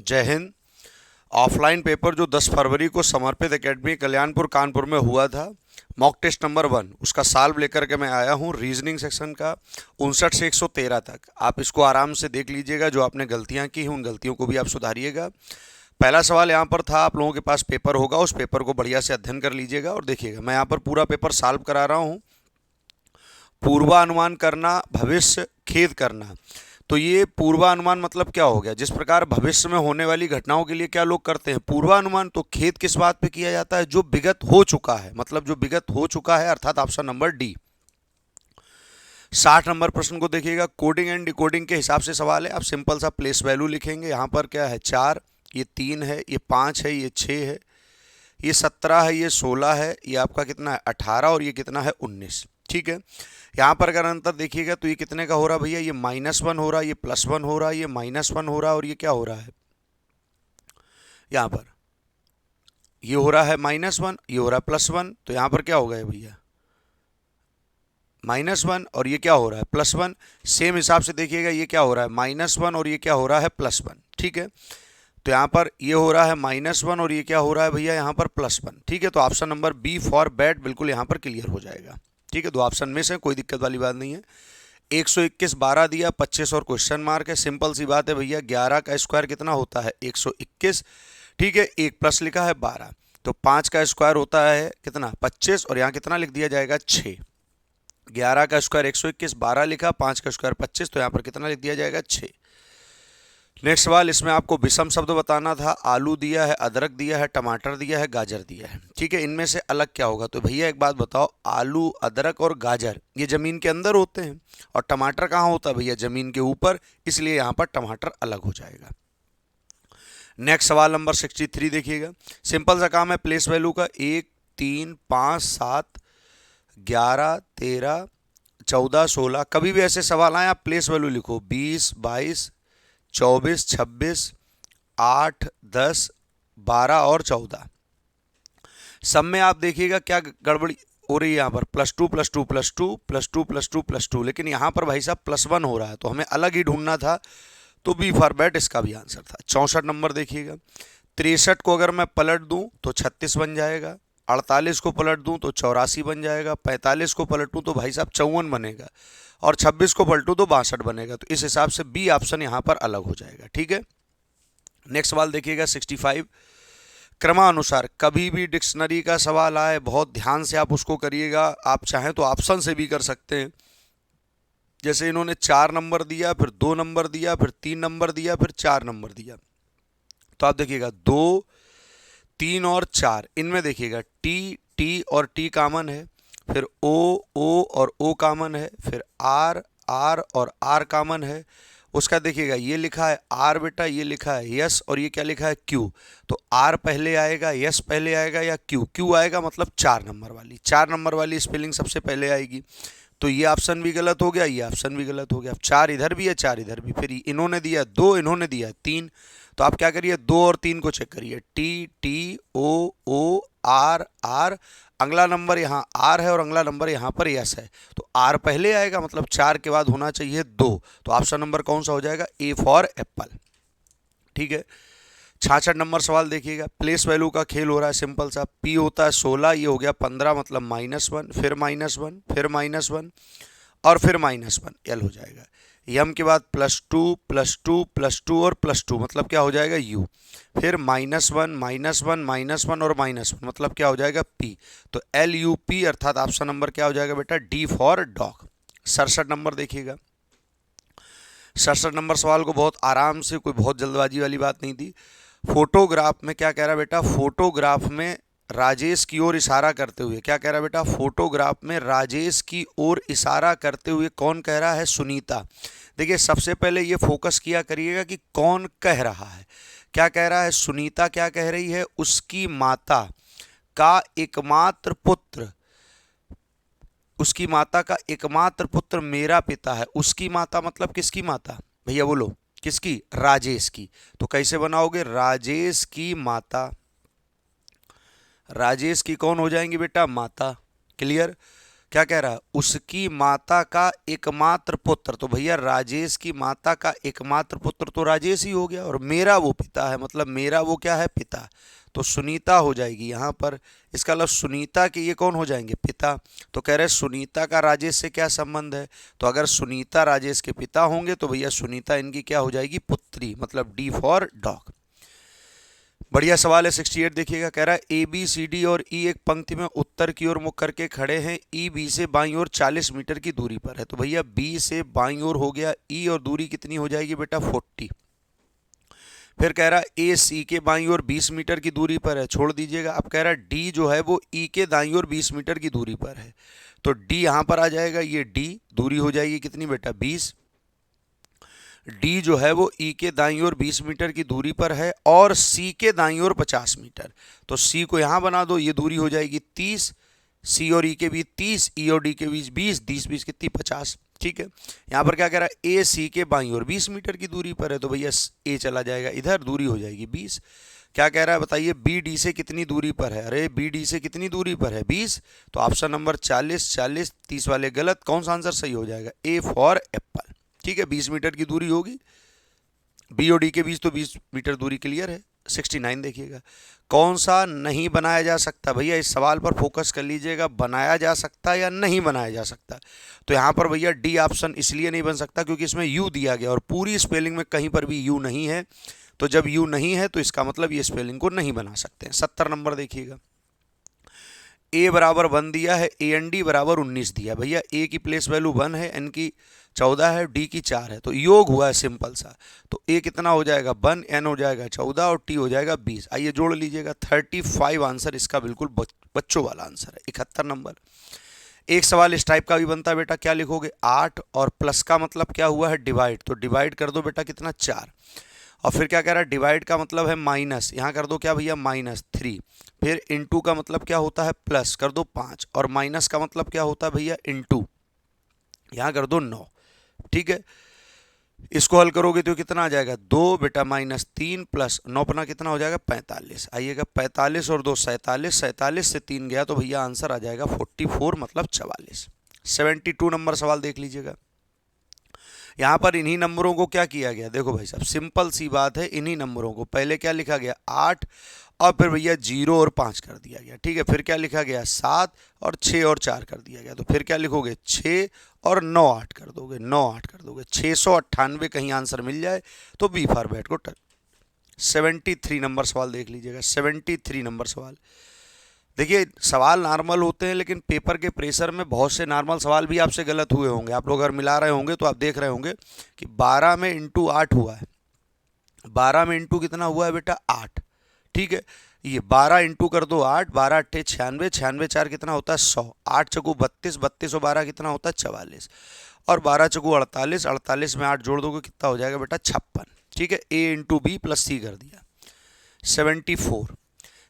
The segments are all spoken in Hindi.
जय हिंद। ऑफलाइन पेपर जो 10 फरवरी को समर्पित एकेडमी कल्याणपुर कानपुर में हुआ था, मॉक टेस्ट नंबर 1 उसका सॉल्व लेकर के मैं आया हूँ रीजनिंग सेक्शन का 59 से 113 तक। आप इसको आराम से देख लीजिएगा, जो आपने गलतियाँ की हैं उन गलतियों को भी आप सुधारिएगा। पहला सवाल यहाँ पर था, आप लोगों के पास पेपर होगा, उस पेपर को बढ़िया से अध्ययन कर लीजिएगा और देखिएगा। मैं यहाँ पर पूरा पेपर सॉल्व करा रहा हूँ। पूर्वानुमान करना, भविष्य खेद करना। तो ये पूर्वानुमान मतलब क्या हो गया? जिस प्रकार भविष्य में होने वाली घटनाओं के लिए क्या लोग करते हैं पूर्वानुमान, तो खेद किस बात पे किया जाता है? जो विगत हो चुका है, मतलब जो विगत हो चुका है, अर्थात ऑप्शन नंबर डी। 60 नंबर प्रश्न को देखिएगा, कोडिंग एंड डिकोडिंग के हिसाब से सवाल है। आप सिंपल सा प्लेस वैल्यू लिखेंगे। यहाँ पर क्या है? 4, ये 3 है, ये 5 है, ये 6 है, ये 17 है, ये 16 है, ये आपका कितना है? 18, और ये कितना है? 19। ठीक है। यहाँ पर अगर अंतर देखिएगा तो ये कितने का हो रहा है भैया? ये -1 हो रहा है, ये +1 हो रहा है, ये -1 हो रहा है, और ये क्या हो रहा है? यहाँ पर ये हो रहा है -1, ये हो रहा है +1, तो यहाँ पर क्या हो गया भैया? -1, और ये क्या हो रहा है? +1। सेम हिसाब से देखिएगा, ये क्या हो रहा है? -1, और ये क्या हो रहा है? +1। ठीक है। तो यहाँ पर ये हो रहा है -1, और ये क्या हो रहा है भैया? यहाँ पर +1। ठीक है। तो option number B for bat बिल्कुल यहाँ पर क्लियर हो जाएगा। ठीक है। दो ऑप्शन में से कोई दिक्कत वाली बात नहीं है। 121 12 दिया, 25 और क्वेश्चन मार्क है। सिंपल सी बात है भैया, 11 का स्क्वायर कितना होता है? 121। ठीक है। एक प्लस लिखा है 12, तो 5 का स्क्वायर होता है कितना? 25, और यहाँ कितना लिख दिया जाएगा? 6। 11 का स्क्वायर 121, 12 लिखा, 5 का स्क्वायर 25, तो यहाँ पर कितना लिख दिया जाएगा? 6। नेक्स्ट सवाल, इसमें आपको विषम शब्द बताना था। आलू दिया है, अदरक दिया है, टमाटर दिया है, गाजर दिया है। ठीक है। इनमें से अलग क्या होगा? तो भैया एक बात बताओ, आलू, अदरक और गाजर ये जमीन के अंदर होते हैं, और टमाटर कहाँ होता है भैया? जमीन के ऊपर, इसलिए यहाँ पर टमाटर अलग हो जाएगा। नेक्स्ट सवाल नंबर 63 देखिएगा। सिंपल सा काम है प्लेस वैल्यू का। 1 3 5 7 11 13 14 16। कभी भी ऐसे सवाल आए आप प्लेस वैल्यू लिखो। 20 22 24 26 8 10 12 और 14। सब में आप देखिएगा क्या गड़बड़ी हो रही है? यहाँ पर +2 +2 +2 +2 +2 +2, लेकिन यहाँ पर भाई साहब +1 हो रहा है, तो हमें अलग ही ढूंढना था। तो बी फॉर बैट इसका भी आंसर था। 64 नंबर देखिएगा। 63 को अगर मैं पलट दूं तो 36 बन जाएगा। 48 को पलट दूं तो 84 बन जाएगा। 45 को पलटूं तो भाई साहब 54 बनेगा, और 26 को पलटूं तो 62 बनेगा। तो इस हिसाब से बी ऑप्शन यहाँ पर अलग हो जाएगा। ठीक है। नेक्स्ट सवाल देखिएगा 65। क्रमानुसार कभी भी डिक्शनरी का सवाल आए, बहुत ध्यान से आप उसको करिएगा। आप चाहें तो ऑप्शन से भी कर सकते हैं। जैसे इन्होंने 4 नंबर दिया, फिर 2 नंबर दिया, फिर 3 नंबर दिया, फिर 4 नंबर दिया। तो आप देखिएगा 2 3 और 4, इनमें देखिएगा टी टी और टी कॉमन है, फिर ओ और ओ कॉमन है, फिर आर आर और आर कॉमन है। उसका देखिएगा ये लिखा है आर बेटा, ये लिखा है यस, और ये क्या लिखा है? क्यू। तो आर पहले आएगा, यस पहले आएगा, या क्यू? क्यू आएगा, मतलब 4 नंबर वाली। 4 नंबर वाली स्पेलिंग सबसे पहले आएगी। तो ये ऑप्शन भी गलत हो गया, ये ऑप्शन भी गलत हो गया। अब 4 इधर भी है, 4 इधर भी। फिर इन्होंने दिया 2, इन्होंने दिया 3। तो आप क्या करिए? 2 और 3 को चेक करिए। T T O R R, अगला नंबर यहाँ आर है और अगला नंबर यहाँ पर यस है, तो आर पहले आएगा, मतलब 4 के बाद होना चाहिए 2। तो ऑप्शन नंबर कौन सा हो जाएगा? A for Apple. ठीक है। 66 नंबर सवाल देखिएगा। प्लेस वैल्यू का खेल हो रहा है। सिंपल सा, पी होता है 16, ये हो गया 15, मतलब -1, फिर -1, फिर -1, और फिर -1, एल हो जाएगा। यम के बाद +2 +2 +2 और +2, मतलब क्या हो जाएगा? यू। फिर -1 -1 -1 और -1, मतलब क्या हो जाएगा? पी। तो LUP, अर्थात ऑप्शन नंबर क्या हो जाएगा बेटा? D for dog. 67 नंबर देखिएगा। 67 नंबर सवाल को बहुत आराम से, कोई बहुत जल्दबाजी वाली बात नहीं थी। फोटोग्राफ में क्या कह रहा है बेटा? फोटोग्राफ में राजेश की ओर इशारा करते हुए, क्या कह रहा है बेटा? फोटोग्राफ में राजेश की ओर इशारा करते हुए कौन कह रहा है? सुनीता। देखिए सबसे पहले ये फोकस किया करिएगा कि कौन कह रहा है। क्या कह रहा है? सुनीता क्या कह रही है? उसकी माता का एकमात्र पुत्र, उसकी माता का एकमात्र पुत्र मेरा पिता है। उसकी माता मतलब किसकी माता भैया? बोलो किसकी? राजेश की। तो कैसे बनाओगे? राजेश की माता, राजेश की कौन हो जाएंगी बेटा? माता। क्लियर। क्या कह रहा है, उसकी माता का एकमात्र पुत्र, तो भैया राजेश की माता का एकमात्र पुत्र तो राजेश ही हो गया, और मेरा वो पिता है, मतलब मेरा वो क्या है, पिता, तो सुनीता हो जाएगी यहाँ पर। इसका मतलब सुनीता के ये कौन हो जाएंगे, पिता। तो कह रहे सुनीता का राजेश से क्या संबंध है, तो अगर सुनीता राजेश के पिता होंगे तो भैया सुनीता इनकी क्या हो जाएगी, पुत्री, मतलब डी फॉर डॉग। बढ़िया सवाल है 68 देखिएगा, कह रहा है ए बी सी डी और ई एक पंक्ति में उत्तर की ओर मुख करके खड़े हैं, ई बी से बाईं ओर 40 मीटर की दूरी पर है। तो भैया बी से बाईं ओर हो गया, ई और दूरी कितनी हो जाएगी बेटा 40। फिर कह रहा है ए सी के बाईं ओर 20 मीटर की दूरी पर है, छोड़ दीजिएगा। अब कह रहा है डी जो है वो ई के दाईं ओर 20 मीटर की दूरी पर है, तो डी यहाँ पर आ जाएगा, ये डी दूरी हो जाएगी कितनी बेटा 20। डी जो है वो ई के दाईं ओर 20 मीटर की दूरी पर है और सी के दाईं ओर 50 मीटर, तो सी को यहाँ बना दो, ये दूरी हो जाएगी 30, सी और ई के बीच 30, ई और डी के बीच 20, 30 20 कितनी 50। ठीक है, यहाँ पर क्या कह रहा है ए सी के बाईं ओर 20 मीटर की दूरी पर है, तो भैया ए चला जाएगा इधर, दूरी हो जाएगी 20। क्या कह रहा है बताइए, बी डी से कितनी दूरी पर है, अरे बी डी से कितनी दूरी पर है 20, तो ऑप्शन नंबर 40 40 30 वाले गलत, कौन सा आंसर सही हो जाएगा, ए फॉर एप्पल। ठीक है, 20 मीटर की दूरी होगी, बी और डी के बीच तो 20 मीटर दूरी क्लियर है। 69 देखिएगा, कौन सा नहीं बनाया जा सकता, भैया इस सवाल पर फोकस कर लीजिएगा, बनाया जा सकता या नहीं बनाया जा सकता। तो यहाँ पर भैया डी ऑप्शन इसलिए नहीं बन सकता क्योंकि इसमें यू दिया गया और पूरी स्पेलिंग में कहीं पर भी यू नहीं है, तो जब यू नहीं है तो इसका मतलब ये स्पेलिंग को नहीं बना सकते हैं। 70 नंबर देखिएगा, ए बराबर 1 दिया है, ए एन डी बराबर 19 दिया, भैया ए की प्लेस वैल्यू 1 है, एन की 14 है, डी की 4 है, तो योग हुआ है सिंपल सा, तो ए कितना हो जाएगा 1, एन हो जाएगा 14 और टी हो जाएगा 20। आइए जोड़ लीजिएगा, 35 आंसर इसका बिल्कुल बच्चों वाला आंसर है। 71 नंबर, एक सवाल इस टाइप का भी बनता है बेटा, क्या लिखोगे 8 और प्लस का मतलब क्या हुआ है डिवाइड, तो डिवाइड कर दो बेटा कितना 4, और फिर क्या कह रहा है डिवाइड का मतलब है माइनस, यहाँ कर दो क्या भैया -3, फिर इनटू का मतलब क्या होता है प्लस, कर दो 5, और माइनस का मतलब क्या होता है भैया इनटू, यहाँ कर दो 9। ठीक है, इसको हल करोगे तो कितना आ जाएगा 2 बेटा -3 प्लस 9 अपना कितना हो जाएगा 45। आइएगा 45 और 2 47, 47 से 3 गया तो भैया आंसर आ जाएगा 44 मतलब 44। 72 नंबर सवाल देख लीजिएगा, यहाँ पर इन्हीं नंबरों को क्या किया गया, देखो भाई साहब सिंपल सी बात है, इन्हीं नंबरों को पहले क्या लिखा गया 8 और फिर भैया 0 और 5 कर दिया गया। ठीक है, फिर क्या लिखा गया 7 और 6 और 4 कर दिया गया, तो फिर क्या लिखोगे 6 और 9 8 कर दोगे, 9 8 कर दोगे, 698 कहीं आंसर मिल जाए तो बी फॉर बैट को 73 नंबर सवाल देख लीजिएगा, 73 नंबर सवाल। देखिए सवाल नॉर्मल होते हैं लेकिन पेपर के प्रेशर में बहुत से नॉर्मल सवाल भी आपसे गलत हुए होंगे, आप लोग अगर मिला रहे होंगे तो आप देख रहे होंगे कि 12 में इंटू 8 हुआ है, 12 में इंटू कितना हुआ है बेटा 8। ठीक है, ये 12 इंटू कर दो 8, 12 अट्ठे 96, 96 4 कितना होता है 100, 8 चकू 32, 32 और 12 कितना होता है 44, और 12 चकू 48, 48 में 8 जोड़ दोगे कितना हो जाएगा बेटा 56। ठीक है, ए इंटू बी प्लस सी कर दिया। 74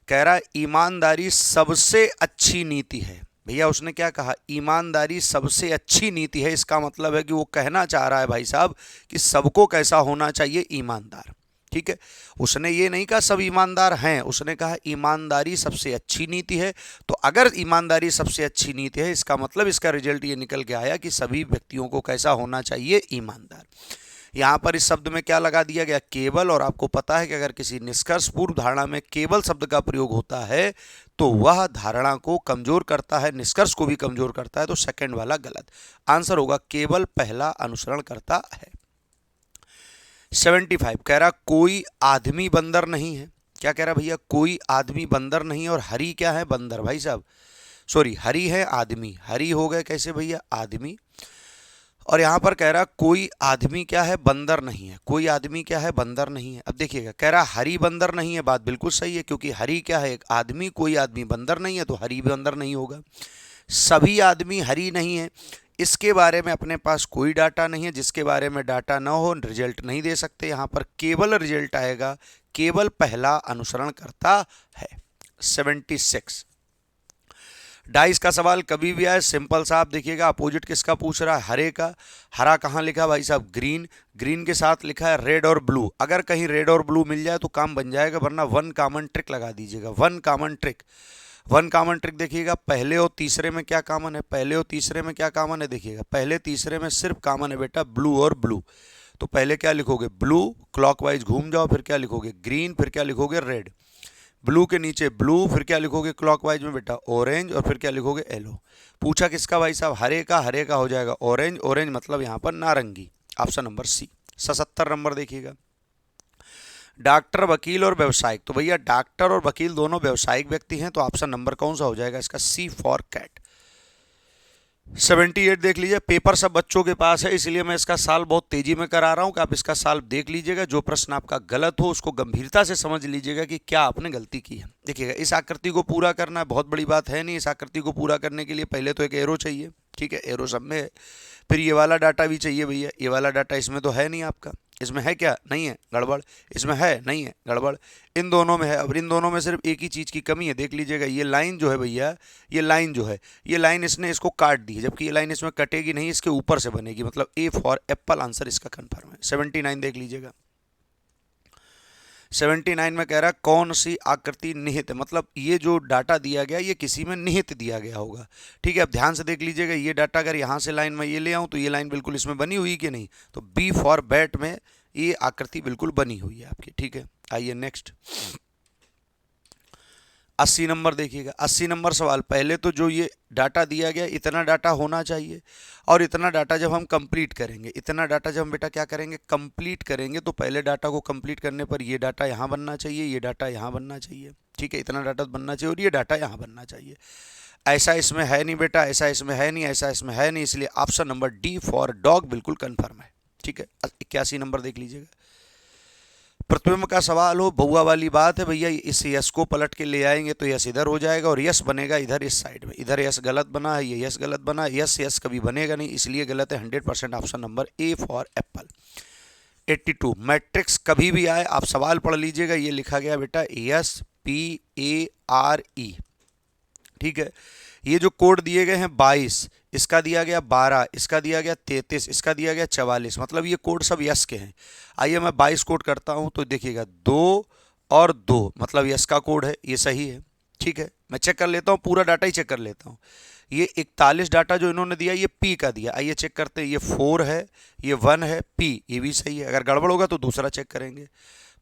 कह रहा है ईमानदारी सबसे अच्छी नीति है, भैया उसने क्या कहा ईमानदारी सबसे अच्छी नीति है, इसका मतलब है कि वो कहना चाह रहा है भाई साहब कि सबको कैसा होना चाहिए ईमानदार। ठीक है, उसने ये नहीं कहा सब ईमानदार हैं, उसने कहा ईमानदारी सबसे अच्छी नीति है, तो अगर ईमानदारी सबसे अच्छी नीति है इसका मतलब इसका रिजल्ट ये निकल के आया कि सभी व्यक्तियों को कैसा होना चाहिए ईमानदार। यहाँ पर इस शब्द में क्या लगा दिया गया केवल, और आपको पता है कि अगर किसी निष्कर्ष पूर्व धारणा में केवल शब्द का प्रयोग होता है तो वह धारणा को कमजोर करता है, निष्कर्ष को भी कमजोर करता है, तो सेकंड वाला गलत आंसर होगा, केवल पहला अनुसरण करता है। 75 कह रहा कोई आदमी बंदर नहीं है, क्या कह रहा भैया कोई आदमी बंदर नहीं, और हरी क्या है बंदर, भाई साहब सॉरी हरी है आदमी, हरी हो गए कैसे भैया आदमी, और यहाँ पर कह रहा कोई आदमी क्या है बंदर नहीं है, कोई आदमी क्या है बंदर नहीं है। अब देखिएगा कह रहा हरी बंदर नहीं है, बात बिल्कुल सही है क्योंकि हरी क्या है एक आदमी, कोई आदमी बंदर नहीं है तो हरी भी बंदर नहीं होगा। सभी आदमी हरी नहीं है, इसके बारे में अपने पास कोई डाटा नहीं है, जिसके बारे में डाटा ना हो रिजल्ट नहीं दे सकते, यहाँ पर केवल रिजल्ट आएगा केवल पहला अनुसरण करता है। 76 डाइस का सवाल कभी भी आए सिंपल सा आप देखिएगा, अपोजिट किसका पूछ रहा है हरे का, हरा कहाँ लिखा भाई साहब ग्रीन, ग्रीन के साथ लिखा है रेड और ब्लू, अगर कहीं रेड और ब्लू मिल जाए तो काम बन जाएगा, वरना वन कॉमन ट्रिक लगा दीजिएगा, one common trick. One common trick देखिएगा, पहले और तीसरे में क्या कॉमन है, पहले और तीसरे में क्या कॉमन है, देखिएगा पहले तीसरे में सिर्फ कॉमन है बेटा ब्लू और ब्लू। तो पहले क्या लिखोगे ब्लू, क्लॉकवाइज घूम जाओ, फिर क्या लिखोगे ग्रीन, फिर क्या लिखोगे रेड, ब्लू के नीचे ब्लू, फिर क्या लिखोगे क्लॉकवाइज में बेटा ऑरेंज, और फिर क्या लिखोगे येलो। पूछा किसका भाई साहब, हरे का, हरे का हो जाएगा ऑरेंज, ऑरेंज मतलब यहाँ पर नारंगी, ऑप्शन नंबर सी। 77 नंबर देखिएगा, डॉक्टर, वकील और व्यवसायिक। तो भैया डॉक्टर और वकील दोनों व्यवसायिक व्यक्ति हैं, तो ऑप्शन नंबर कौन सा हो जाएगा इसका, सी फॉर कैट। 78 देख लीजिए, पेपर सब बच्चों के पास है, इसलिए मैं इसका साल बहुत तेजी में करा रहा हूं कि आप इसका साल देख लीजिएगा, जो प्रश्न आपका गलत हो उसको गंभीरता से समझ लीजिएगा कि क्या आपने गलती की है। देखिएगा इस आकृति को पूरा करना बहुत बड़ी बात है नहीं, इस आकृति को पूरा करने के लिए पहले तो एक एरो चाहिए, ठीक है, एरो सब में है, फिर ये वाला डाटा भी चाहिए भैया, ये वाला डाटा इसमें तो है नहीं आपका, इसमें है क्या, नहीं है, गड़बड़, इसमें है नहीं है, गड़बड़, इन दोनों में है। अब इन दोनों में सिर्फ एक ही चीज़ की कमी है, देख लीजिएगा ये लाइन जो है भैया, ये लाइन जो है, ये लाइन इसने इसको काट दी है, जबकि ये लाइन इसमें कटेगी नहीं, इसके ऊपर से बनेगी, मतलब ए फॉर एप्पल आंसर इसका कन्फर्म है। 79 देख लीजिएगा, 79 में कह रहा है कौन सी आकृति निहित है, मतलब ये जो डाटा दिया गया ये किसी में निहित दिया गया होगा, ठीक है। अब ध्यान से देख लीजिएगा, ये डाटा अगर यहाँ से लाइन में ये ले आऊँ तो ये लाइन बिल्कुल इसमें बनी हुई कि नहीं, तो बी फॉर बैट में ये आकृति बिल्कुल बनी हुई है आपकी, ठीक है। आइए नेक्स्ट 80 नंबर देखिएगा, 80 नंबर सवाल, पहले तो जो ये डाटा दिया गया इतना डाटा होना चाहिए, और इतना डाटा जब हम कंप्लीट करेंगे, इतना डाटा जब हम बेटा क्या करेंगे कंप्लीट करेंगे, तो पहले डाटा को कंप्लीट करने पर ये डाटा यहाँ बनना चाहिए, ये डाटा यहाँ बनना चाहिए, ठीक है, इतना डाटा बनना चाहिए और ये डाटा यहाँ बनना चाहिए। ऐसा इसमें है नहीं बेटा, ऐसा इसमें है नहीं, ऐसा इसमें है नहीं, इसलिए option number D for dog बिल्कुल कन्फर्म है, ठीक है। 81 नंबर देख लीजिएगा, प्रतिबिंब का सवाल हो, बउआ वाली बात है भैया, इस यस को पलट के ले आएंगे तो यस इधर हो जाएगा और यस बनेगा इधर इस साइड में, इधर यस गलत बना है, ये यस गलत बना है, यस यस कभी बनेगा नहीं, इसलिए गलत है 100%, option number A for Apple. 82 matrix कभी भी आए आप सवाल पढ़ लीजिएगा, ये लिखा गया बेटा S P A R E, ठीक है। ये जो कोड दिए गए हैं 22, इसका दिया गया 12, इसका दिया गया 33, इसका दिया गया 44, मतलब ये कोड सब यस के हैं। आइए मैं 22 कोड करता हूं तो देखिएगा 2 और 2 मतलब यस का कोड है, ये सही है, ठीक है। मैं चेक कर लेता हूं, पूरा डाटा ही चेक कर लेता हूं। ये 41 डाटा जो इन्होंने दिया ये पी का दिया, आइए चेक करते हैं, ये 4 है, ये 1 है, पी ये भी सही है, अगर गड़बड़ होगा तो दूसरा चेक करेंगे।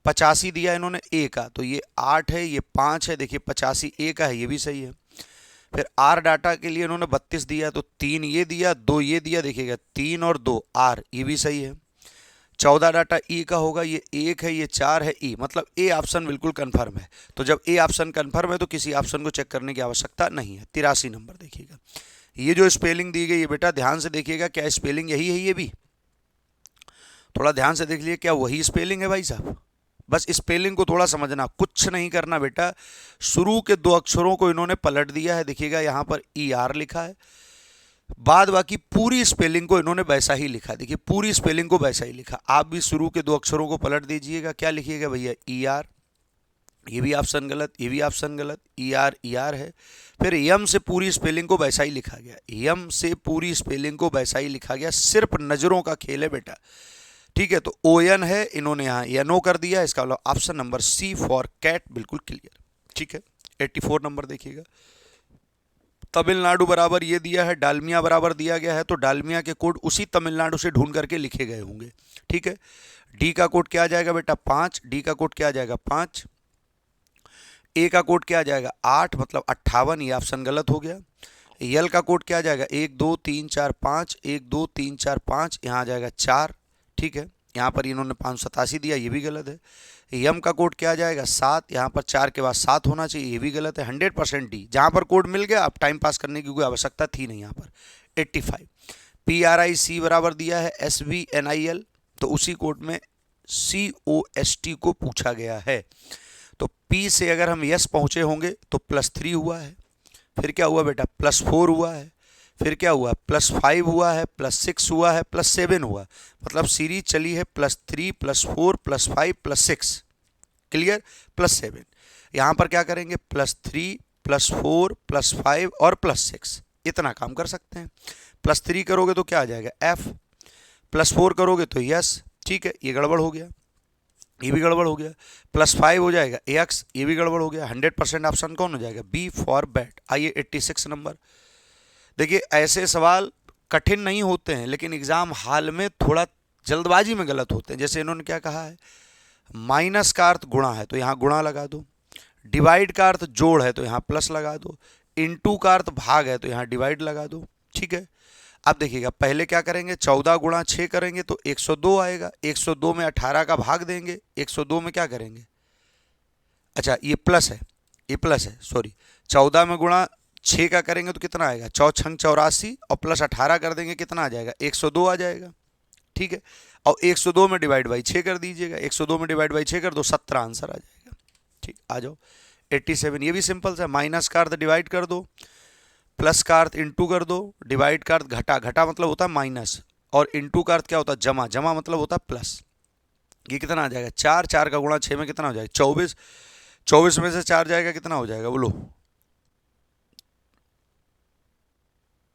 85 दिया इन्होंने ए का, तो ये 8 है, ये 5 है, देखिए 85 ए का है, ये भी सही है। फिर आर डाटा के लिए इन्होंने 32 दिया, तो 3 ये दिया, 2 ये दिया, देखिएगा 3 और 2 आर, ये भी सही है। 14 डाटा ई का होगा, ये 1 है, ये 4 है, ई मतलब ए ऑप्शन बिल्कुल कंफर्म है। तो जब ए ऑप्शन कंफर्म है तो किसी ऑप्शन को चेक करने की आवश्यकता नहीं है। 83 नंबर देखिएगा, ये जो स्पेलिंग दी गई है बेटा ध्यान से देखिएगा, क्या स्पेलिंग यही है, ये भी थोड़ा ध्यान से देख लीजिए, क्या वही स्पेलिंग है भाई साहब, बस स्पेलिंग को थोड़ा समझना, कुछ नहीं करना बेटा। शुरू के 2 अक्षरों को इन्होंने पलट दिया है, देखिएगा यहाँ पर ई आर लिखा है, बाद बाकी पूरी स्पेलिंग को इन्होंने वैसा ही लिखा, देखिए पूरी स्पेलिंग को वैसा ही लिखा। आप भी शुरू के 2 अक्षरों को पलट दीजिएगा, क्या लिखिएगा भैया ई आर, ये भी ऑप्शन गलत, ये भी ऑप्शन गलत, ई आर है। फिर यम से पूरी स्पेलिंग को वैसा ही लिखा गया, यम से पूरी स्पेलिंग को वैसा ही लिखा गया, सिर्फ नजरों का खेल है बेटा, ठीक है। तो ओ एन है, इन्होंने यहाँ एनओ कर दिया, इसका मतलब option number C for cat बिल्कुल क्लियर, ठीक है। 84 नंबर देखिएगा, तमिलनाडु बराबर ये दिया है, डालमिया बराबर दिया गया है, तो डालमिया के कोड उसी तमिलनाडु से ढूंढ करके लिखे गए होंगे, ठीक है। डी का कोड क्या आ जाएगा बेटा 5, डी का कोड क्या आ जाएगा 5, ए का कोड क्या आ जाएगा 8 मतलब 58, ये ऑप्शन गलत हो गया। यल का कोड क्या आ जाएगा 1 2 3 4 5, 1 2 3 4 5, यहाँ आ जाएगा 4, ठीक है। यहाँ पर इन्होंने 587 दिया, ये भी गलत है। यम का कोड क्या आ जाएगा 7, यहाँ पर 4 के बाद 7 होना चाहिए, ये भी गलत है। 100% डी, जहाँ पर कोड मिल गया अब टाइम पास करने की कोई आवश्यकता थी नहीं यहाँ पर। 85 PRIC बराबर दिया है SVNIL, तो उसी कोड में COST को पूछा गया है, तो P से अगर हम यस पहुँचे होंगे तो +3 हुआ है, फिर क्या हुआ बेटा +4 हुआ है, फिर क्या हुआ +5 हुआ है, +6 हुआ है, +7 हुआ, मतलब सीरीज चली है +3 +4 +5 +6, क्लियर, +7। यहाँ पर क्या करेंगे +3 +4 +5 और +6, इतना काम कर सकते हैं। +3 करोगे तो क्या आ जाएगा F, +4 करोगे तो यस, ठीक है, ये गड़बड़ हो गया। ये भी गड़बड़ हो गया। +5 हो जाएगा ax, ये भी गड़बड़ हो गया। 100% ऑप्शन कौन हो जाएगा? B for bat. आइए 86 नंबर। देखिए ऐसे सवाल कठिन नहीं होते हैं, लेकिन एग्जाम हाल में थोड़ा जल्दबाजी में गलत होते हैं। जैसे इन्होंने क्या कहा है, माइनस का अर्थ गुणा है तो यहाँ गुणा लगा दो, डिवाइड का अर्थ जोड़ है तो यहाँ प्लस लगा दो, इनटू का अर्थ भाग है तो यहाँ डिवाइड लगा दो। ठीक है, अब देखिएगा पहले क्या करेंगे, 14 गुणा 6 करेंगे तो 102 आएगा। 102 में 18 का भाग देंगे, 102 में क्या करेंगे, अच्छा ये प्लस है, ये प्लस है सॉरी, 14 में गुणा 6 का करेंगे तो कितना आएगा, 4 छंग 84 और प्लस 18 कर देंगे कितना आ जाएगा, 102 आ जाएगा। ठीक है, और 102 में डिवाइड बाई 6 कर दीजिएगा, 102 में डिवाइड बाई 6 कर दो, 17 आंसर आ जाएगा। ठीक, आ जाओ 87। ये भी सिंपल सा, माइनस का अर्थ डिवाइड कर दो, प्लस का अर्थ इंटू कर दो, डिवाइड का अर्थ घटा, घटा मतलब होता है माइनस, और इंटू का अर्थ क्या होता है, जमा, जमा मतलब होता है प्लस। ये कितना आ जाएगा, 4, 4 का गुणा 6 में कितना हो जाएगा, 24, 24 में से 4 जाएगा कितना हो जाएगा बोलो,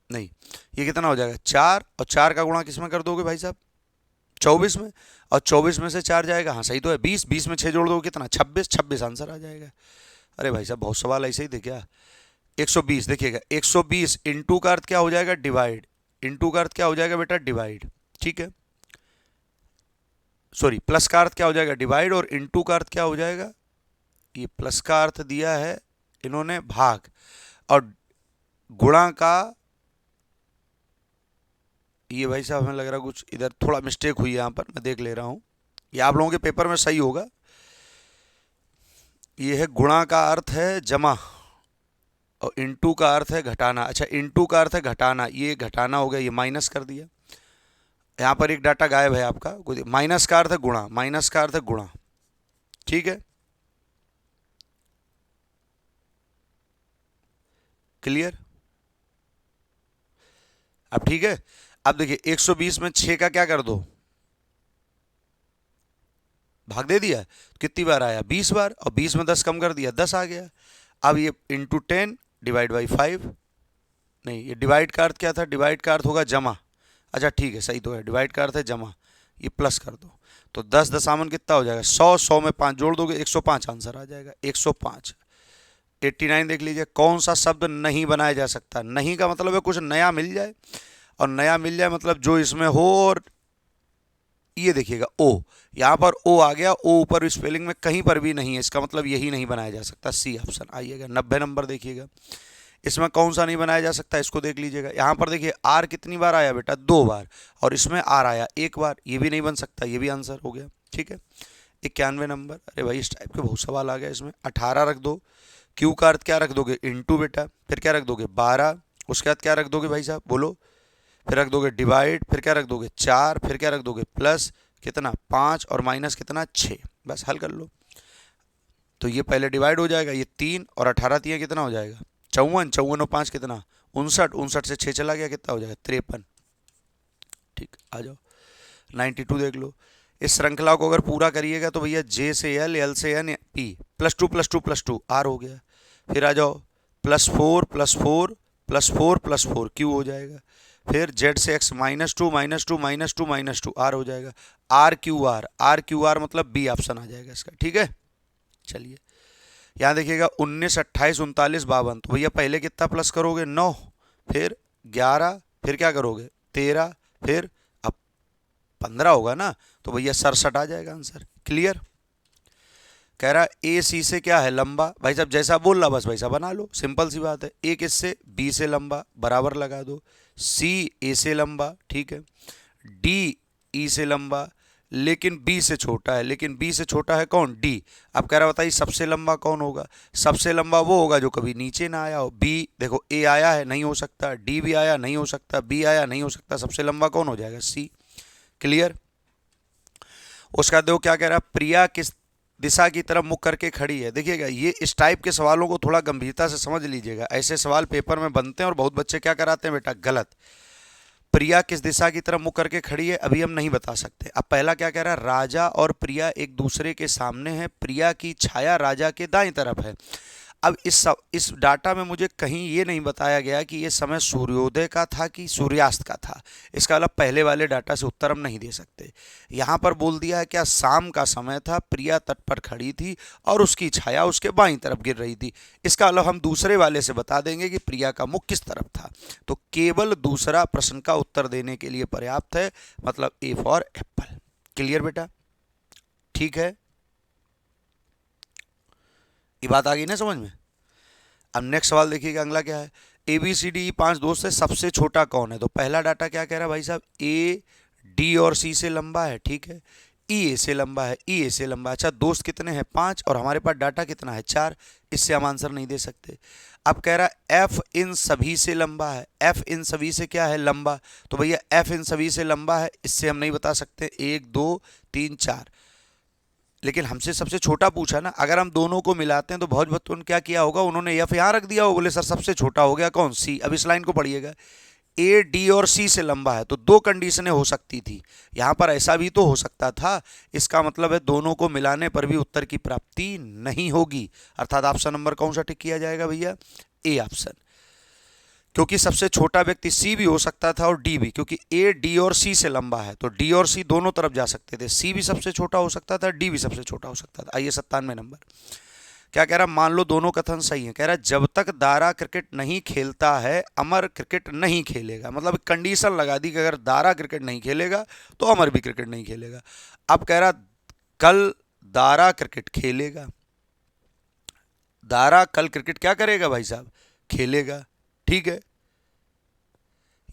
नहीं ये कितना हो जाएगा 4, और 4 का गुणा किस में कर दोगे भाई साहब, 24 में, और 24 में से 4 जाएगा, हाँ सही तो है 20, 20 में 6 जोड़ दोगे कितना 26, 26 आंसर आ जाएगा। अरे भाई साहब बहुत सवाल ऐसे ही थे क्या। 120 देखिएगा, 120 इंटू का अर्थ क्या हो जाएगा, डिवाइड, इंटू का अर्थ क्या हो जाएगा बेटा, डिवाइड। ठीक है, सॉरी प्लस का अर्थ क्या हो जाएगा, डिवाइड, और इंटू का अर्थ क्या हो जाएगा, ये प्लस का अर्थ दिया है इन्होंने भाग, और गुणा का, ये भाई साहब हमें लग रहा है कुछ इधर थोड़ा मिस्टेक हुई है, यहाँ पर मैं देख ले रहा हूँ, ये आप लोगों के पेपर में सही होगा। ये है गुणा का अर्थ है जमा, और इंटू का अर्थ है घटाना। अच्छा इंटू का अर्थ है घटाना, ये घटाना हो गया, ये माइनस कर दिया, यहाँ पर एक डाटा गायब है आपका, माइनस का अर्थ है गुणा, माइनस का अर्थ है गुणा। ठीक है, क्लियर, अब ठीक है। अब देखिए 120 में 6 का क्या कर दो, भाग दे दिया, कितनी बार आया 20 बार, और 20 में 10 कम कर दिया 10 आ गया। अब ये इंटू 10 डिवाइड बाई 5, नहीं ये डिवाइड का अर्थ क्या था, डिवाइड का अर्थ होगा जमा, अच्छा ठीक है सही तो है, डिवाइड का अर्थ है जमा, ये प्लस कर दो तो 10 दशामन कितना हो जाएगा 100, 100 में 5 जोड़ दोगे 105 आंसर आ जाएगा, 105। 89 देख लीजिए, कौन सा शब्द नहीं बनाया जा सकता, नहीं का मतलब है कुछ नया मिल जाए, और नया मिल जाए मतलब जो इसमें हो, और ये देखिएगा ओ, यहाँ पर ओ आ गया, ओ ऊपर स्पेलिंग में कहीं पर भी नहीं है, इसका मतलब यही नहीं बनाया जा सकता, सी ऑप्शन। आइएगा 90 नंबर देखिएगा, इसमें कौन सा नहीं बनाया जा सकता, इसको देख लीजिएगा। यहाँ पर देखिए आर कितनी बार आया बेटा, 2 बार, और इसमें आर आया 1 बार, ये भी नहीं बन सकता, ये भी आंसर हो गया। ठीक है, 91 नंबर। अरे भाई इस टाइप के बहुत सवाल आ गया इसमें। 18 रख दो, क्यू का अर्थ क्या रख दोगे, इंटू बेटा, फिर क्या रख दोगे 12, उसके बाद क्या रख दोगे भाई साहब बोलो, फिर रख दोगे डिवाइड, फिर क्या रख दोगे 4, फिर क्या रख दोगे प्लस कितना 5, और माइनस कितना 6, बस हल कर लो। तो ये पहले डिवाइड हो जाएगा, ये 3 और 18 3 कितना हो जाएगा 54, 54 और 5 कितना 59, 59 से 6 चला गया कितना हो जाएगा 53। ठीक, आ जाओ 92 देख लो। इस श्रृंखला को अगर पूरा करिएगा तो भैया जे से एल, एल से एन, पी, +2 +2 +2 आर हो गया। फिर आ जाओ +4 +4 +4 +4 क्यू हो जाएगा। फिर जेड से एक्स -2 -2 -2 -2 आर हो जाएगा। आर क्यू आर मतलब बी ऑप्शन आ जाएगा इसका। ठीक है, चलिए यहाँ देखिएगा 19 28 39 52, तो भैया पहले कितना प्लस करोगे 9, फिर 11, फिर क्या करोगे 13, फिर अब 15 होगा ना, तो भैया 67 आ जाएगा आंसर। क्लियर, कह रहा ए सी से क्या है लंबा, भाई साहब जैसा बोल रहा बस वैसा बना लो, सिंपल सी बात है। ए किससे, बी से लंबा, बराबर लगा दो। सी ए से लंबा, ठीक है। डी ई से लंबा, लेकिन बी से छोटा है, लेकिन बी से छोटा है कौन, डी। अब कह रहा बताइए सबसे लंबा कौन होगा, सबसे लंबा वो होगा जो कभी नीचे ना आया हो। बी देखो, ए आया है नहीं हो सकता, डी भी आया नहीं हो सकता, बी आया नहीं हो सकता, सबसे लंबा कौन हो जाएगा, सी। क्लियर, उसका देखो क्या कह रहा है, प्रिया किस दिशा की तरफ मुख करके खड़ी है। देखिएगा ये इस टाइप के सवालों को थोड़ा गंभीरता से समझ लीजिएगा, ऐसे सवाल पेपर में बनते हैं और बहुत बच्चे क्या कराते हैं बेटा, गलत। प्रिया किस दिशा की तरफ मुख करके खड़ी है, अभी हम नहीं बता सकते। अब पहला क्या कह रहा है, राजा और प्रिया एक दूसरे के सामने है, प्रिया की छाया राजा के दाईं तरफ है। अब इस डाटा में मुझे कहीं ये नहीं बताया गया कि ये समय सूर्योदय का था कि सूर्यास्त का था। इसका मतलब पहले वाले डाटा से उत्तर हम नहीं दे सकते। यहाँ पर बोल दिया है क्या शाम का समय था, प्रिया तट पर खड़ी थी और उसकी छाया उसके बाईं तरफ गिर रही थी। इसका मतलब हम दूसरे वाले से बता देंगे कि प्रिया का मुख किस तरफ था। तो केवल दूसरा प्रश्न का उत्तर देने के लिए पर्याप्त है, मतलब ए फॉर एप्पल। क्लियर बेटा? ठीक है, ये बात आ गई ना समझ में? अब नेक्स्ट सवाल देखिएगा, अगला क्या है। ए बी सी डी 5 दोस्त है, सबसे छोटा कौन है? तो पहला डाटा क्या कह रहा है भाई साहब, ए डी और सी से लंबा है, ठीक है। ई ए से लंबा है, ई ए से लंबा है। अच्छा, दोस्त कितने हैं? 5, और हमारे पास डाटा कितना है? 4। इससे हम आंसर नहीं दे सकते। अब कह रहा है एफ इन सभी से लंबा है। एफ इन सभी से क्या है? लंबा। तो भैया एफ इन सभी से लंबा है, इससे हम नहीं बता सकते। 1 2 3 4, लेकिन हमसे सबसे छोटा पूछा ना। अगर हम दोनों को मिलाते हैं तो बहुत बच्चों ने क्या किया होगा, उन्होंने एफ यहाँ रख दिया हो, बोले सर सबसे छोटा हो गया कौन? सी। अब इस लाइन को पढ़िएगा, ए डी और सी से लंबा है, तो दो कंडीशनें हो सकती थी। यहाँ पर ऐसा भी तो हो सकता था। इसका मतलब है दोनों को मिलाने पर भी उत्तर की प्राप्ति नहीं होगी। अर्थात ऑप्शन नंबर कौन सा टिक किया जाएगा भैया? A option. क्योंकि सबसे छोटा व्यक्ति सी भी हो सकता था और डी भी, क्योंकि ए डी और सी से लंबा है तो डी और सी दोनों तरफ जा सकते थे। सी भी सबसे छोटा हो सकता था, डी भी सबसे छोटा हो सकता था। आइए 97 नंबर क्या कह रहा है। मान लो दोनों कथन सही है। कह रहा है जब तक दारा क्रिकेट नहीं खेलता है अमर क्रिकेट नहीं खेलेगा। मतलब कंडीशन लगा दी कि अगर दारा क्रिकेट नहीं खेलेगा तो अमर भी क्रिकेट नहीं खेलेगा। अब कह रहा कल दारा क्रिकेट खेलेगा। दारा कल क्रिकेट क्या करेगा भाई साहब? खेलेगा। ठीक है,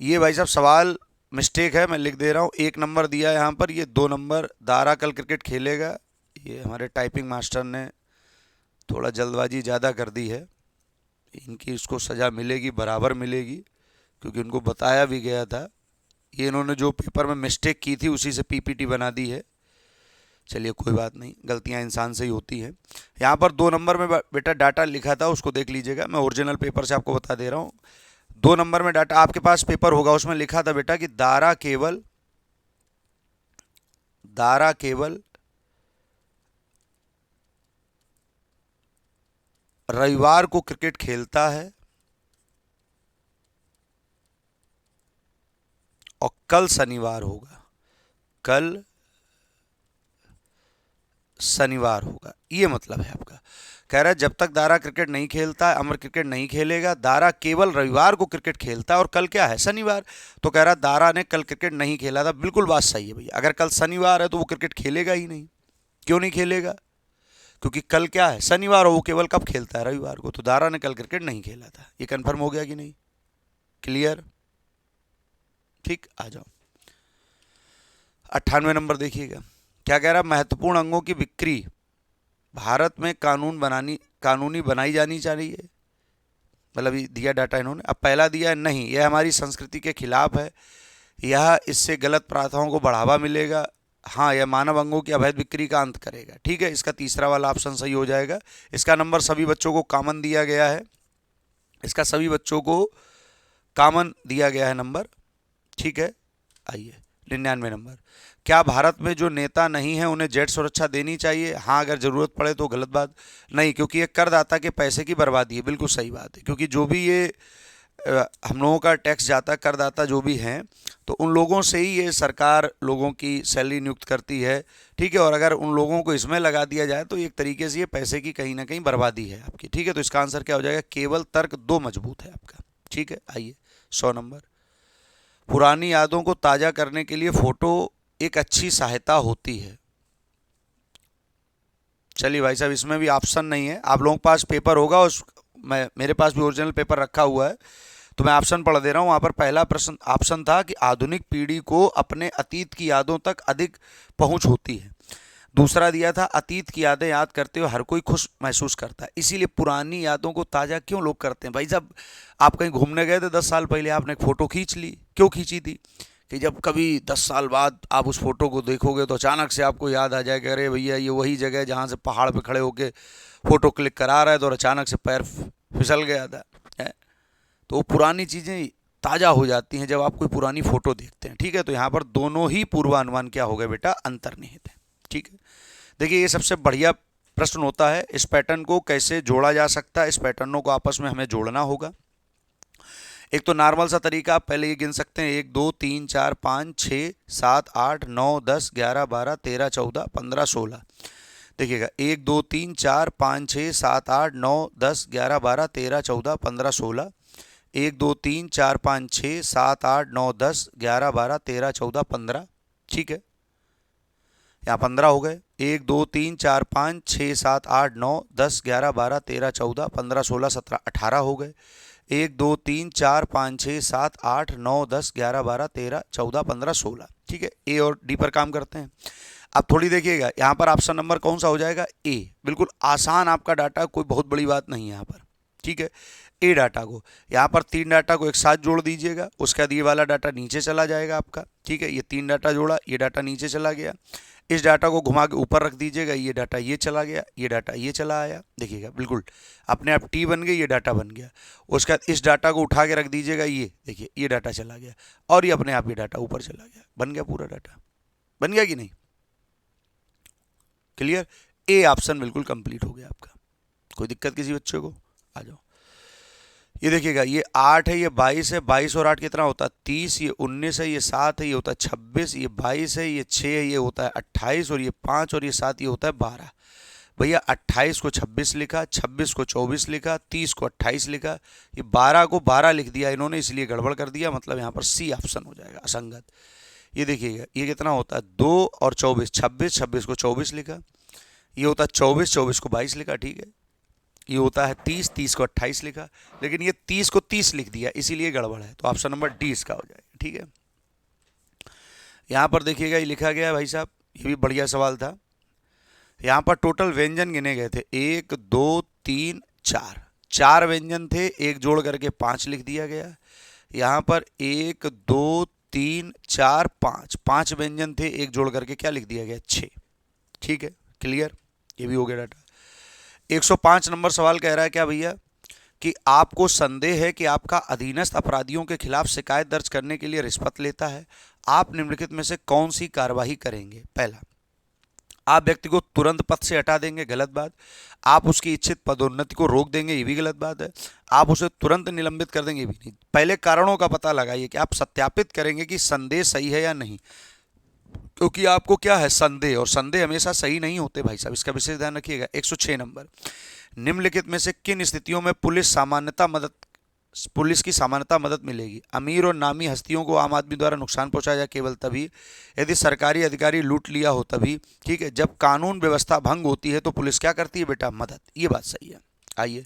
ये भाई साहब सवाल मिस्टेक है, मैं लिख दे रहा हूँ। 1 नंबर दिया है यहाँ पर, ये 2 नंबर। दारा कल क्रिकेट खेलेगा, ये हमारे टाइपिंग मास्टर ने थोड़ा जल्दबाजी ज़्यादा कर दी है। इनकी इसको सज़ा मिलेगी, बराबर मिलेगी, क्योंकि उनको बताया भी गया था। ये इन्होंने जो पेपर में मिस्टेक की थी उसी से पीपीटी बना दी है। चलिए कोई बात नहीं, गलतियां इंसान से ही होती हैं। यहाँ पर 2 नंबर में बेटा डाटा लिखा था, उसको देख लीजिएगा। मैं ओरिजिनल पेपर से आपको बता दे रहा हूँ। 2 नंबर में डाटा आपके पास पेपर होगा, उसमें लिखा था बेटा कि दारा केवल रविवार को क्रिकेट खेलता है और कल शनिवार होगा। कल शनिवार होगा, ये मतलब है आपका। कह रहा है जब तक दारा क्रिकेट नहीं खेलता है अमर क्रिकेट नहीं खेलेगा। दारा केवल रविवार को क्रिकेट खेलता है और कल क्या है? शनिवार। तो कह रहा है दारा ने कल क्रिकेट नहीं खेला था। बिल्कुल बात सही है भैया। अगर कल शनिवार है तो वो क्रिकेट खेलेगा ही नहीं। क्यों नहीं खेलेगा? क्योंकि कल क्या है? शनिवार, और वो केवल कब खेलता है? रविवार को। तो दारा ने कल क्रिकेट नहीं खेला था। ये कन्फर्म हो गया कि नहीं? क्लियर? ठीक, आ जाओ 98 नंबर देखिएगा। क्या कह रहा है? महत्वपूर्ण अंगों की बिक्री भारत में कानूनी बनाई जानी चाहिए। मतलब दिया डाटा इन्होंने। अब पहला दिया है नहीं, यह हमारी संस्कृति के खिलाफ है, यह इससे गलत प्रथाओं को बढ़ावा मिलेगा। हाँ, यह मानव अंगों की अवैध बिक्री का अंत करेगा। ठीक है, इसका तीसरा वाला ऑप्शन सही हो जाएगा। इसका नंबर सभी बच्चों को कॉमन दिया गया है। इसका सभी बच्चों को कॉमन दिया गया है नंबर। ठीक है, आइए 99 नंबर। क्या भारत में जो नेता नहीं है उन्हें जेट सुरक्षा देनी चाहिए? हाँ, अगर ज़रूरत पड़े तो। गलत बात नहीं, क्योंकि ये करदाता के पैसे की बर्बादी है। बिल्कुल सही बात है, क्योंकि जो भी ये हम लोगों का टैक्स जाता है, करदाता जो भी हैं, तो उन लोगों से ही ये सरकार लोगों की सैलरी नियुक्त करती है। ठीक है, और अगर उन लोगों को इसमें लगा दिया जाए तो एक तरीके से ये पैसे की कहीं ना कहीं बर्बादी है आपकी। ठीक है, तो इसका आंसर क्या हो जाएगा? केवल तर्क 2 मजबूत है आपका। ठीक है, आइए 100 नंबर। पुरानी यादों को ताज़ा करने के लिए फ़ोटो एक अच्छी सहायता होती है। चलिए भाई साहब, इसमें भी ऑप्शन नहीं है। आप लोगों के पास पेपर होगा, उस मेरे पास भी ओरिजिनल पेपर रखा हुआ है, तो मैं ऑप्शन पढ़ दे रहा हूँ। वहाँ पर पहला प्रश्न ऑप्शन था कि आधुनिक पीढ़ी को अपने अतीत की यादों तक अधिक पहुँच होती है। दूसरा दिया था अतीत की यादें याद करते हुए हर कोई खुश महसूस करता है, इसीलिए पुरानी यादों को ताज़ा क्यों लोग करते हैं? भाई साहब, आप कहीं घूमने गए थे 10 साल पहले, आपने एक फ़ोटो खींच ली। क्यों खींची थी? कि जब कभी 10 साल बाद आप उस फोटो को देखोगे तो अचानक से आपको याद आ जाएगा, अरे भैया ये वही जगह है जहाँ से पहाड़ पे खड़े होके फ़ोटो क्लिक करा रहा है तो और अचानक से पैर फिसल गया था। है? तो वो पुरानी चीज़ें ताज़ा हो जाती हैं जब आप कोई पुरानी फ़ोटो देखते हैं। ठीक है, तो यहाँ पर दोनों ही पूर्वानुमान क्या हो गए बेटा? अंतर्निहित है। ठीक है, देखिए ये सबसे बढ़िया प्रश्न होता है इस पैटर्न को कैसे जोड़ा जा सकता है, इस पैटर्नों को आपस में हमें जोड़ना होगा। एक तो नॉर्मल सा तरीका, आप पहले ये गिन सकते हैं 1 2 3 4 5 6 7 8 9 10 11 12 13 14 15 16। देखिएगा 1 2 3 4 5 6 7 8 9 10 11 12 13 14 15 16। 1 2 3 4 5 6 7 8 9 10 11 12 13 14 15। ठीक है, यहाँ 15 हो गए। 1 2 3 4 5 6 7 8 9 10 11 12 13 14 15 16 17 18 हो गए। 1 2 3 4 5 6 7 8 9 10 11 12 13 14 15 16। ठीक है, ए और डी पर काम करते हैं। अब थोड़ी देखिएगा यहाँ पर ऑप्शन नंबर कौन सा हो जाएगा, ए। बिल्कुल आसान आपका डाटा, कोई बहुत बड़ी बात नहीं है यहाँ पर। ठीक है, ए डाटा को यहाँ पर 3 डाटा को एक साथ जोड़ दीजिएगा, उसके बाद ये वाला डाटा नीचे चला जाएगा आपका। ठीक है, ये 3 डाटा जोड़ा, ये डाटा नीचे चला गया। इस डाटा को घुमा के ऊपर रख दीजिएगा, ये डाटा ये चला गया, ये डाटा ये चला आया। देखिएगा बिल्कुल अपने आप टी बन गई, ये डाटा बन गया। उसके बाद इस डाटा को उठा के रख दीजिएगा, ये देखिए ये डाटा चला गया, और ये अपने आप ये डाटा ऊपर चला गया। बन गया पूरा डाटा, बन गया कि नहीं? क्लियर? ए ऑप्शन बिल्कुल कंप्लीट हो गया आपका। कोई दिक्कत किसी बच्चे को? आ जाओ। ये देखिएगा ये 8 है, ये 22 है, 22 और 8 कितना होता है 30, ये 19 है, ये 7 है, ये होता है 26, ये 22 है, ये 6 है, ये होता है 28, और ये 5 और ये 7 ये होता है 12। भैया 28 को 26 लिखा, 26 को 24 लिखा, 30 को 28 लिखा, ये 12 को 12 लिख दिया इन्होंने, इसलिए गड़बड़ कर दिया। मतलब यहाँ पर सी ऑप्शन हो जाएगा, असंगत। ये देखिएगा ये कितना होता है 2 और 24, 26, 26 को 24 लिखा, ये होता है 24, 24 को 22 लिखा। ठीक है, ये होता है 30, 30 को 28 लिखा, लेकिन ये 30 को 30 लिख दिया, इसीलिए गड़बड़ है। तो ऑप्शन नंबर डी इसका हो जाएगा। ठीक है, यहाँ पर देखिएगा ये लिखा गया है भाई साहब, ये भी बढ़िया सवाल था। यहाँ पर टोटल व्यंजन गिने गए थे 1 2 3 4, 4 व्यंजन थे, एक जोड़ करके 5 लिख दिया गया। यहाँ पर 1 2 3 4 5, 5 व्यंजन थे, एक जोड़ करके क्या लिख दिया गया 6। ठीक है, क्लियर? ये भी हो गया डाटा। 105 नंबर सवाल कह रहा है क्या भैया कि आपको संदेह है कि आपका अधीनस्थ अपराधियों के खिलाफ शिकायत दर्ज करने के लिए रिश्वत लेता है। आप निम्नलिखित में से कौन सी कार्यवाही करेंगे? पहला, आप व्यक्ति को तुरंत पद से हटा देंगे, गलत बात। आप उसकी इच्छित पदोन्नति को रोक देंगे, ये भी गलत बात है। आप उसे तुरंत निलंबित कर देंगे, ये भी नहीं। पहले कारणों का पता लगाइए कि आप सत्यापित करेंगे कि संदेह सही है या नहीं, क्योंकि आपको क्या है संदेह, और संदेह हमेशा सही नहीं होते भाई साहब, इसका विशेष ध्यान रखिएगा। 106 नंबर, निम्नलिखित में से किन स्थितियों में पुलिस की सामान्यता मदद मिलेगी? अमीर और नामी हस्तियों को आम आदमी द्वारा नुकसान पहुंचाया जाए केवल तभी, यदि सरकारी अधिकारी लूट लिया हो तभी। ठीक है, जब कानून व्यवस्था भंग होती है तो पुलिस क्या करती है बेटा? मदद। ये बात सही है। आइए,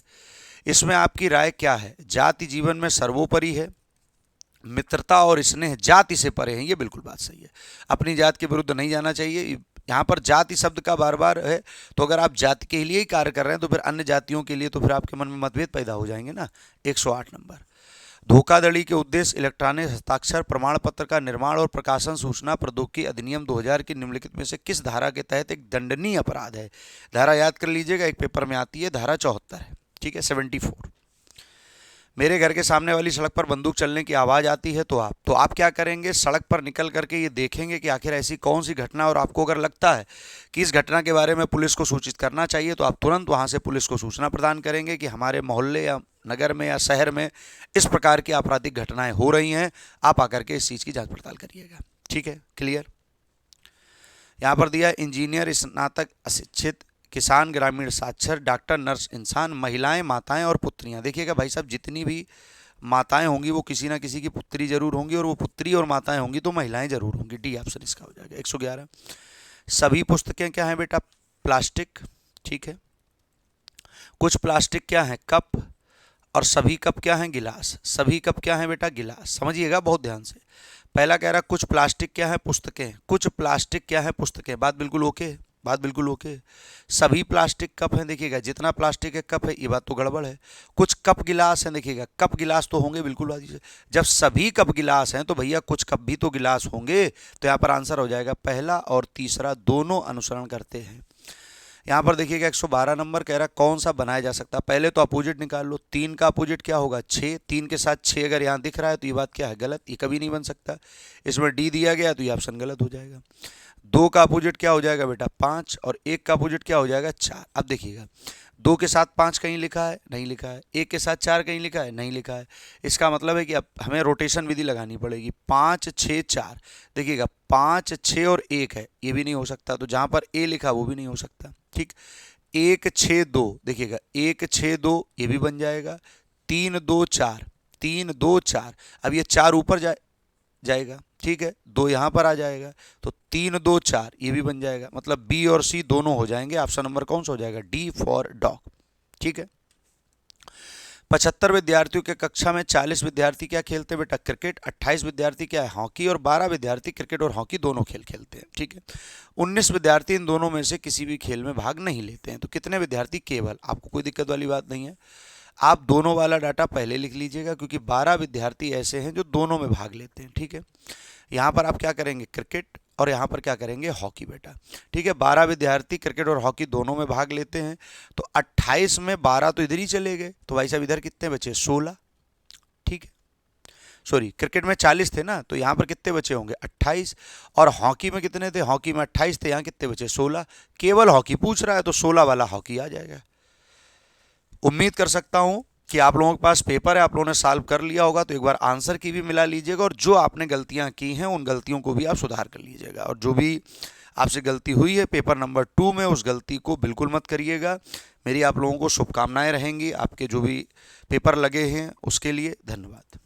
इसमें आपकी राय क्या है? जाति जीवन में सर्वोपरि है, मित्रता और स्नेह जाति से परे हैं, ये बिल्कुल बात सही है। अपनी जात के विरुद्ध नहीं जाना चाहिए। यहाँ पर जाति शब्द का बार बार है, तो अगर आप जाति के लिए ही कार्य कर रहे हैं तो फिर अन्य जातियों के लिए तो फिर आपके मन में मतभेद पैदा हो जाएंगे ना। 108 नंबर, धोखाधड़ी के उद्देश्य इलेक्ट्रॉनिक हस्ताक्षर प्रमाण पत्र का निर्माण और प्रकाशन सूचना प्रौद्योगिकी अधिनियम 2000 की निम्नलिखित में से किस धारा के तहत एक दंडनीय अपराध है? धारा याद कर लीजिएगा, एक पेपर में आती है, धारा 74 है। ठीक है, 74। मेरे घर के सामने वाली सड़क पर बंदूक चलने की आवाज़ आती है तो आप क्या करेंगे? सड़क पर निकल करके ये देखेंगे कि आखिर ऐसी कौन सी घटना, और आपको अगर लगता है कि इस घटना के बारे में पुलिस को सूचित करना चाहिए तो आप तुरंत वहाँ से पुलिस को सूचना प्रदान करेंगे कि हमारे मोहल्ले या नगर में या शहर में इस प्रकार की आपराधिक घटनाएं हो रही हैं, आप आकर के इस चीज़ की जाँच पड़ताल करिएगा। ठीक है, क्लियर? यहाँ पर दिया इंजीनियर, स्नातक, अशिक्षित, किसान, ग्रामीण, साक्षर, डॉक्टर, नर्स, इंसान, महिलाएं, माताएं और पुत्रियां। देखिएगा भाई साहब, जितनी भी माताएं होंगी वो किसी ना किसी की पुत्री जरूर होंगी, और वो पुत्री और माताएं होंगी तो महिलाएं जरूर होंगी। डी ऑप्शन इसका हो जाएगा। 111, सभी पुस्तकें क्या हैं बेटा? प्लास्टिक। ठीक है, कुछ प्लास्टिक क्या है? कप, और सभी कप क्या हैं? गिलास। सभी कप क्या है बेटा? गिलास। समझिएगा बहुत ध्यान से। पहला कह रहा कुछ प्लास्टिक क्या है? पुस्तकें। कुछ प्लास्टिक क्या है? पुस्तकें। बात बिल्कुल ओके, बात बिल्कुल ओके। सभी प्लास्टिक कप हैं, देखिएगा जितना प्लास्टिक है कप है, ये बात तो गड़बड़ है। कुछ कप गिलास हैं, देखिएगा कप गिलास तो होंगे बिल्कुल बात से। जब सभी कप गिलास हैं तो भैया कुछ कप भी तो गिलास होंगे, तो यहाँ पर आंसर हो जाएगा पहला और तीसरा दोनों अनुसरण करते हैं। यहाँ पर देखिएगा 112 नंबर कह रहा कौन सा बनाया जा सकता है? पहले तो अपोजिट निकाल लो। 3 का अपोजिट क्या होगा? 6। 3 के साथ 6 अगर यहाँ दिख रहा है तो ये बात क्या है? गलत, ये कभी नहीं बन सकता। इसमें डी दिया गया तो ये ऑप्शन गलत हो जाएगा। 2 का अपोजिट क्या हो जाएगा बेटा 5 और 1 का अपोजिट क्या हो जाएगा 4। अब देखिएगा 2 के साथ 5 कहीं लिखा है, नहीं लिखा है। 1 के साथ 4 कहीं लिखा है, नहीं लिखा है। इसका मतलब है कि अब हमें रोटेशन विधि लगानी पड़ेगी। 5 6 4, देखिएगा 5 6 और 1 है, ये भी नहीं हो सकता, तो जहां पर ए लिखा वो भी नहीं हो सकता। ठीक, 1 6 2, देखिएगा 1 6 2 ये भी बन जाएगा। 3 2 4, 3 2 4, अब ये 4 ऊपर जाएगा, ठीक है, 2 यहाँ पर आ जाएगा, तो 3 2 4 ये भी बन जाएगा। मतलब बी और सी दोनों हो जाएंगे। ऑप्शन नंबर कौन सा हो जाएगा, डी फॉर डॉग। ठीक है। 75 विद्यार्थियों के कक्षा में 40 विद्यार्थी क्या खेलते हैं बेटा, क्रिकेट। 28 विद्यार्थी क्या है, हॉकी। और 12 विद्यार्थी क्रिकेट और हॉकी दोनों खेल खेलते हैं। ठीक है। 19 विद्यार्थी इन दोनों में से किसी भी खेल में भाग नहीं लेते हैं, तो कितने विद्यार्थी केवल। आपको कोई दिक्कत वाली बात नहीं है, आप दोनों वाला डाटा पहले लिख लीजिएगा, क्योंकि 12 विद्यार्थी ऐसे हैं जो दोनों में भाग लेते हैं। ठीक है। यहाँ पर आप क्या करेंगे, क्रिकेट, और यहाँ पर क्या करेंगे, हॉकी बेटा। ठीक है। 12 विद्यार्थी क्रिकेट और हॉकी दोनों में भाग लेते हैं, तो 28 में 12 तो इधर ही चले गए, तो भाई साहब इधर कितने बचे, 16। ठीक है। सॉरी, क्रिकेट में 40 थे ना, तो यहाँ पर कितने बचे होंगे, 28। और हॉकी में कितने थे, हॉकी में 28 थे, यहाँ कितने बचे, 16। केवल हॉकी पूछ रहा है, तो 16 वाला हॉकी आ जाएगा। उम्मीद कर सकता हूं कि आप लोगों के पास पेपर है, आप लोगों ने सॉल्व कर लिया होगा, तो एक बार आंसर की भी मिला लीजिएगा, और जो आपने गलतियां की हैं उन गलतियों को भी आप सुधार कर लीजिएगा। और जो भी आपसे गलती हुई है पेपर नंबर 2 में, उस गलती को बिल्कुल मत करिएगा। मेरी आप लोगों को शुभकामनाएं रहेंगी आपके जो भी पेपर लगे हैं उसके लिए। धन्यवाद।